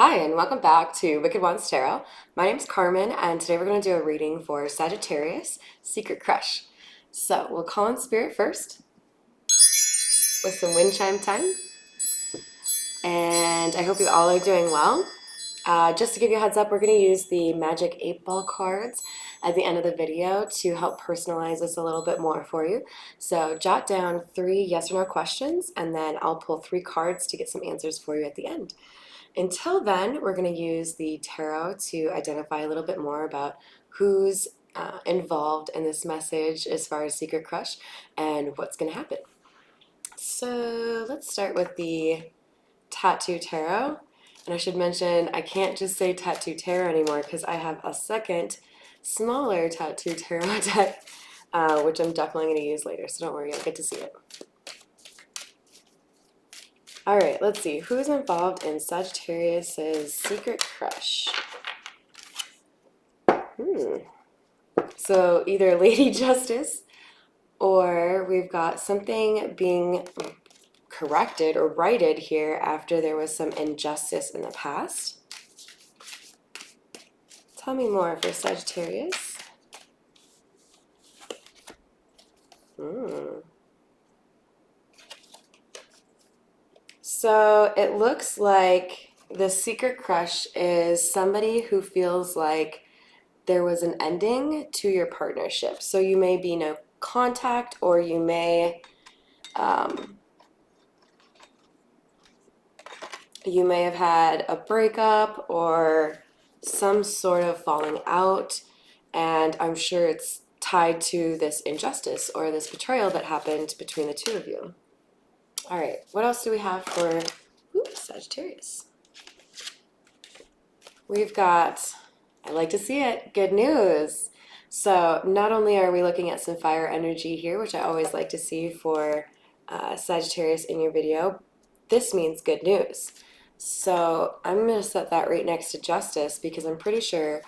Hi, and welcome back to Wicked Wands Tarot. My name's Carmen, and today we're going to do a reading for Sagittarius, Secret Crush. So we'll call in spirit first with some wind chime time, and I hope you all are doing well. Just to give you a heads up, we're going to use the Magic 8-Ball cards at the end of the video to help personalize this a little bit more for you. So jot down 3 yes or no questions, and then I'll pull 3 cards to get some answers for you at the end. Until then, we're going to use the tarot to identify a little bit more about who's involved in this message as far as Secret Crush and what's going to happen. So let's start with the Tattoo Tarot. And I should mention, I can't just say Tattoo Tarot anymore because I have a second, smaller Tattoo Tarot deck, which I'm definitely going to use later, so don't worry, you'll get to see it. All right, let's see. Who's involved in Sagittarius's Secret Crush? So either Lady Justice, or we've got something being corrected or righted here after there was some injustice in the past. Tell me more for Sagittarius. So it looks like the Secret Crush is somebody who feels like there was an ending to your partnership. So you may be no contact, or you may have had a breakup or some sort of falling out, and I'm sure it's tied to this injustice or this betrayal that happened between the two of you. All right, what else do we have for Sagittarius? We've got, I like to see it, good news. So not only are we looking at some fire energy here, which I always like to see for Sagittarius in your video, this means good news. So I'm going to set that right next to justice, because I'm pretty sure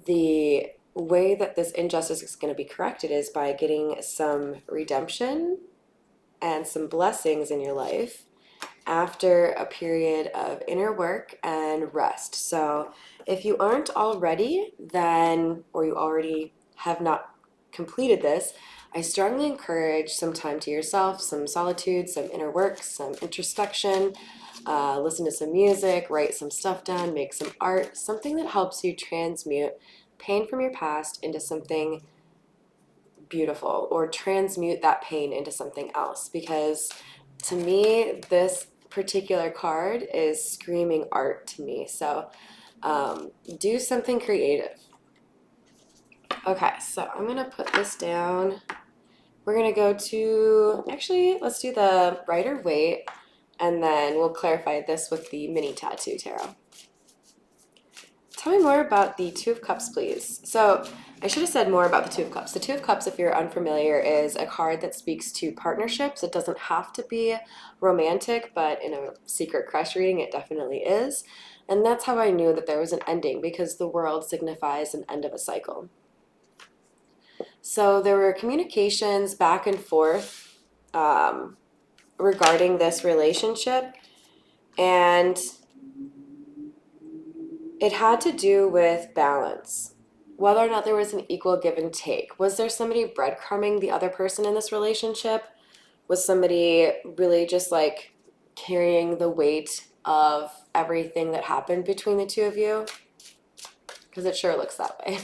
the way that this injustice is going to be corrected is by getting some redemption and some blessings in your life after a period of inner work and rest. So if you aren't already, then, or you already have not completed this, I strongly encourage some time to yourself, some solitude, some inner work, some introspection, listen to some music, write some stuff down, make some art, something that helps you transmute pain from your past into something beautiful, or transmute that pain into something else. Because to me, this particular card is screaming art to me. So do something creative. Okay, so I'm gonna put this down. We're gonna go to, actually, let's do the Rider Waite, and then we'll clarify this with the mini tattoo tarot. Tell me more about the Two of Cups, please. So I should have said more about the Two of Cups. The Two of Cups, if you're unfamiliar, is a card that speaks to partnerships. It doesn't have to be romantic, but in a Secret Crush reading, it definitely is. And that's how I knew that there was an ending, because the world signifies an end of a cycle. So there were communications back and forth regarding this relationship, and it had to do with balance, whether or not there was an equal give and take. Was there somebody breadcrumbing the other person in this relationship? Was somebody really just like carrying the weight of everything that happened between the two of you? Because it sure looks that way.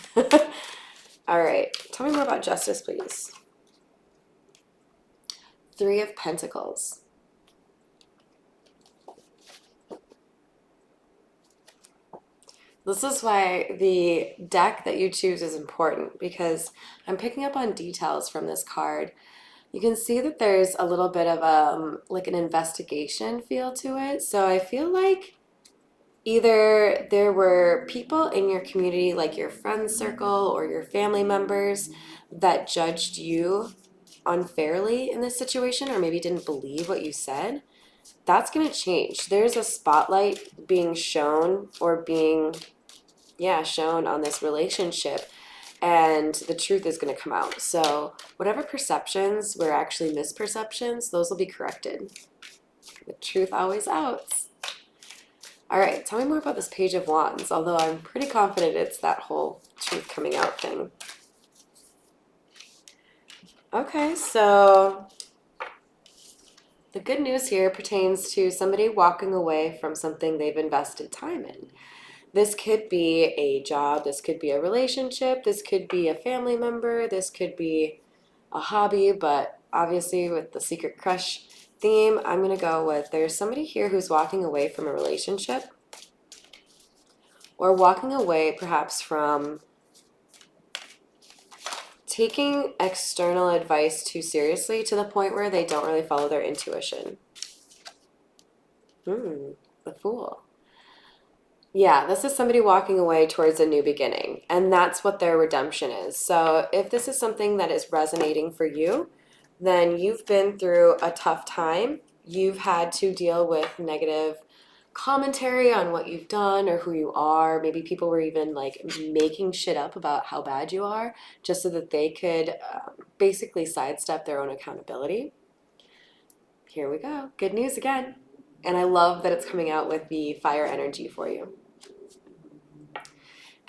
All right, tell me more about justice, please. Three of Pentacles. This is why the deck that you choose is important, because I'm picking up on details from this card. You can see that there's a little bit of like an investigation feel to it. So I feel like either there were people in your community, like your friend circle or your family members, that judged you unfairly in this situation, or maybe didn't believe what you said. That's going to change. There's a spotlight being shown, or being, shown on this relationship, and the truth is going to come out. So whatever perceptions were actually misperceptions, those will be corrected. The truth always outs. All right, tell me more about this Page of Wands, although I'm pretty confident it's that whole truth coming out thing. Okay, so the good news here pertains to somebody walking away from something they've invested time in. This could be a job, this could be a relationship, this could be a family member, this could be a hobby, but obviously with the secret crush theme, I'm going to go with there's somebody here who's walking away from a relationship or walking away perhaps from taking external advice too seriously to the point where they don't really follow their intuition. The Fool. Yeah, this is somebody walking away towards a new beginning, and that's what their redemption is. So if this is something that is resonating for you, then you've been through a tough time. You've had to deal with negative commentary on what you've done or who you are. Maybe people were even like making shit up about how bad you are just so that they could basically sidestep their own accountability. Here we go. Good news again. And I love that it's coming out with the fire energy for you.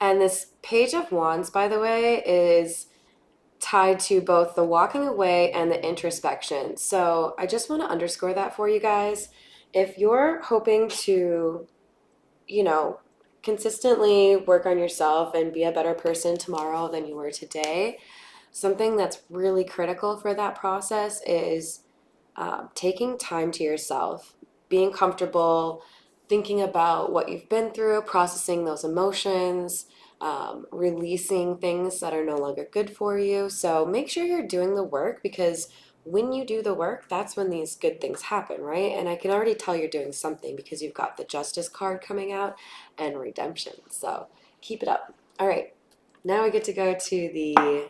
And this Page of Wands, by the way, is tied to both the walking away and the introspection. So I just want to underscore that for you guys. If you're hoping to, consistently work on yourself and be a better person tomorrow than you were today, something that's really critical for that process is taking time to yourself, being comfortable, thinking about what you've been through, processing those emotions, releasing things that are no longer good for you. So make sure you're doing the work, because when you do the work, that's when these good things happen, right? And I can already tell you're doing something because you've got the Justice card coming out and redemption. So keep it up. All right, now we get to go to the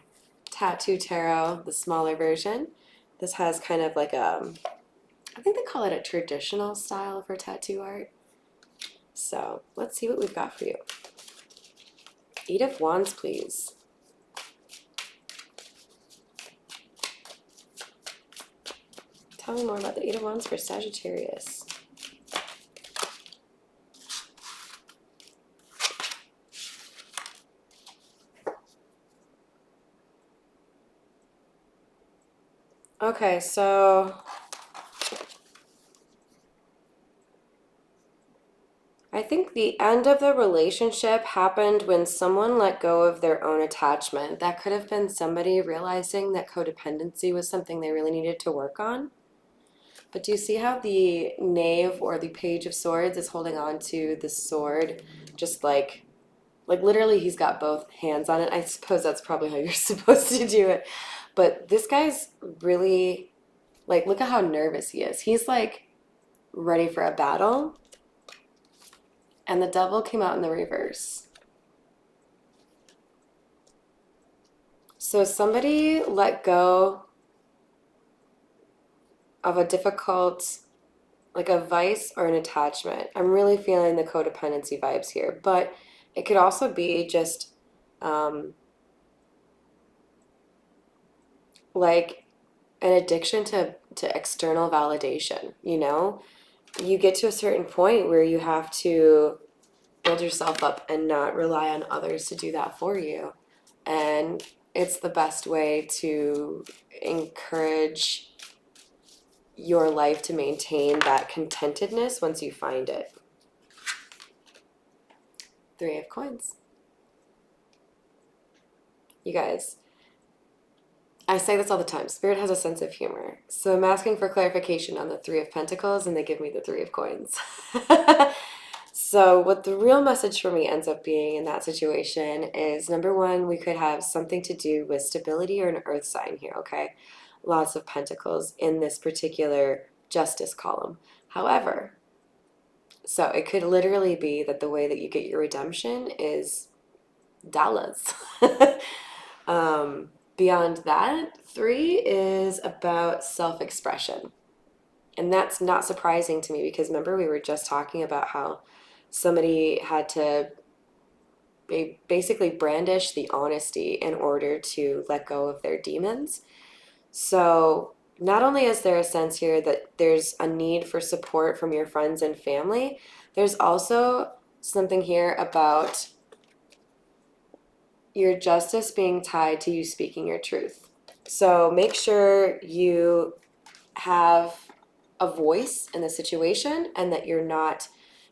Tattoo Tarot, the smaller version. This has kind of like I think they call it a traditional style for tattoo art. So let's see what we've got for you. Eight of Wands, please. Tell me more about the Eight of Wands for Sagittarius. Okay, so I think the end of the relationship happened when someone let go of their own attachment. That could have been somebody realizing that codependency was something they really needed to work on. But do you see how the Knave or the Page of Swords is holding on to the sword, just like literally he's got both hands on it. I suppose that's probably how you're supposed to do it. But this guy's really, look at how nervous he is. He's like ready for a battle. And the Devil came out in the reverse. So somebody let go of a difficult, like a vice or an attachment. I'm really feeling the codependency vibes here. But it could also be just like an addiction to external validation, You get to a certain point where you have to build yourself up and not rely on others to do that for you. And it's the best way to encourage your life to maintain that contentedness once you find it. Three of Coins. You guys, I say this all the time. Spirit has a sense of humor. So I'm asking for clarification on the Three of Pentacles, and they give me the Three of Coins. So what the real message for me ends up being in that situation is, number one, we could have something to do with stability or an earth sign here, okay? Lots of Pentacles in this particular Justice column. However, so it could literally be that the way that you get your redemption is dollars. Beyond that, three is about self-expression. And that's not surprising to me, because remember we were just talking about how somebody had to basically brandish the honesty in order to let go of their demons. So not only is there a sense here that there's a need for support from your friends and family, there's also something here about your justice being tied to you speaking your truth. So make sure you have a voice in the situation and that you're not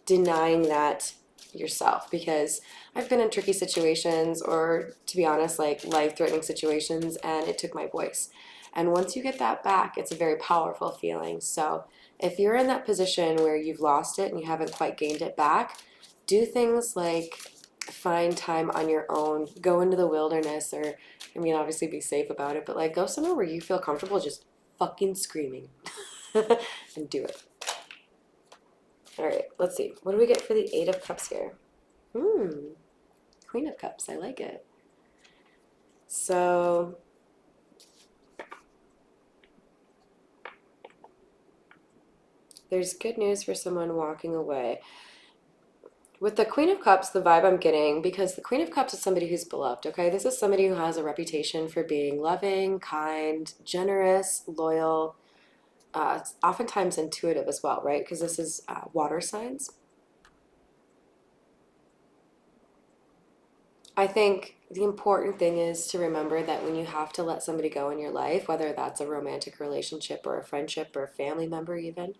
denying that yourself, because I've been in tricky situations, or to be honest, like life-threatening situations, and it took my voice. And once you get that back, it's a very powerful feeling. So if you're in that position where you've lost it and you haven't quite gained it back, do things like find time on your own, go into the wilderness, or I mean, obviously be safe about it, but like go somewhere where you feel comfortable just fucking screaming and do it. All right, let's see. What do we get for the Eight of Cups here? Queen of Cups. I like it. So there's good news for someone walking away. With the Queen of Cups, the vibe I'm getting, because the Queen of Cups is somebody who's beloved, okay? This is somebody who has a reputation for being loving, kind, generous, loyal, oftentimes intuitive as well, right? Because this is water signs. I think the important thing is to remember that when you have to let somebody go in your life, whether that's a romantic relationship or a friendship or a family member even,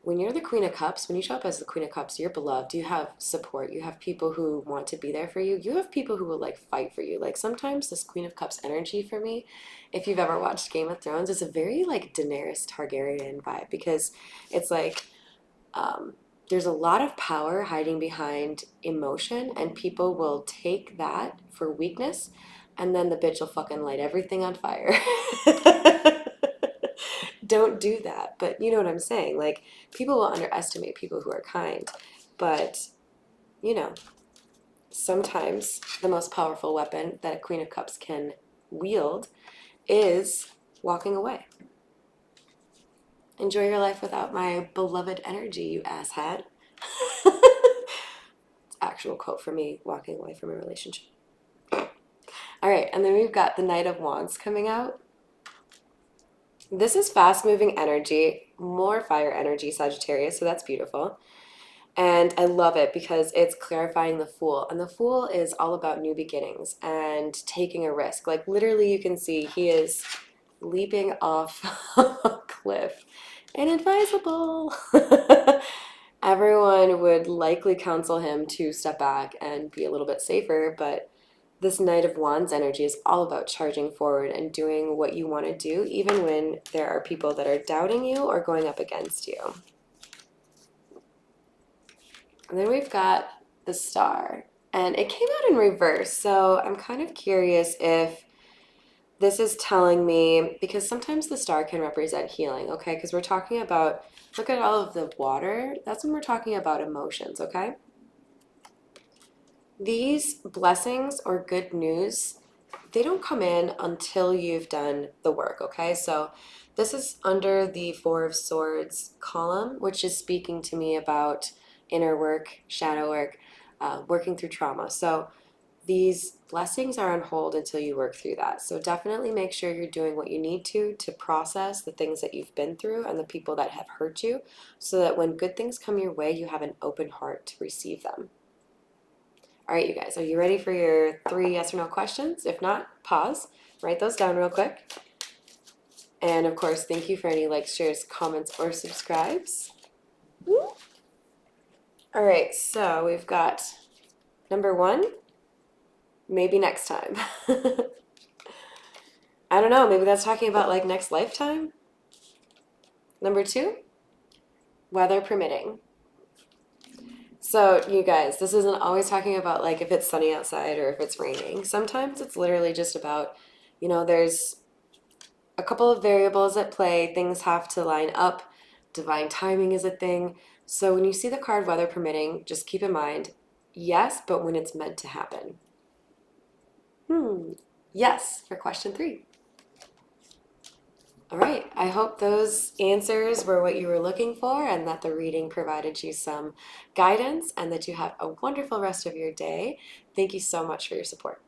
when you're the Queen of Cups, when you show up as the Queen of Cups, you're beloved. You have support. You have people who want to be there for you. You have people who will like fight for you. Like sometimes this Queen of Cups energy for me, if you've ever watched Game of Thrones, is a very like Daenerys Targaryen vibe, because it's like there's a lot of power hiding behind emotion, and people will take that for weakness, and then the bitch will fucking light everything on fire. Don't do that. But you know what I'm saying? Like, people will underestimate people who are kind. But, you know, sometimes the most powerful weapon that a Queen of Cups can wield is walking away. Enjoy your life without my beloved energy, you asshat. Actual quote for me walking away from a relationship. All right, and then we've got the Knight of Wands coming out. This is fast-moving energy, more fire energy, Sagittarius, so that's beautiful. And I love it because it's clarifying the Fool. And the Fool is all about new beginnings and taking a risk. Like literally you can see he is leaping off a cliff. Inadvisable. Everyone would likely counsel him to step back and be a little bit safer, but this Knight of Wands energy is all about charging forward and doing what you want to do, even when there are people that are doubting you or going up against you. And then we've got the Star, and it came out in reverse, so I'm kind of curious if this is telling me, because sometimes the Star can represent healing, okay? Because we're talking about, look at all of the water. That's when we're talking about emotions, okay? These blessings or good news, they don't come in until you've done the work, okay? So this is under the Four of Swords column, which is speaking to me about inner work, shadow work, working through trauma. So these blessings are on hold until you work through that. So definitely make sure you're doing what you need to process the things that you've been through and the people that have hurt you, so that when good things come your way, you have an open heart to receive them. All right, you guys, are you ready for your 3 yes or no questions? If not, pause, write those down real quick. And of course, thank you for any likes, shares, comments, or subscribes. Woo. All right, so we've got number 1, maybe next time. I don't know, maybe that's talking about like next lifetime. Number 2, weather permitting. So you guys, this isn't always talking about like if it's sunny outside or if it's raining. Sometimes it's literally just about, there's a couple of variables at play. Things have to line up. Divine timing is a thing. So when you see the card weather permitting, just keep in mind, yes, but when it's meant to happen. Yes, for question 3. All right, I hope those answers were what you were looking for and that the reading provided you some guidance and that you have a wonderful rest of your day. Thank you so much for your support.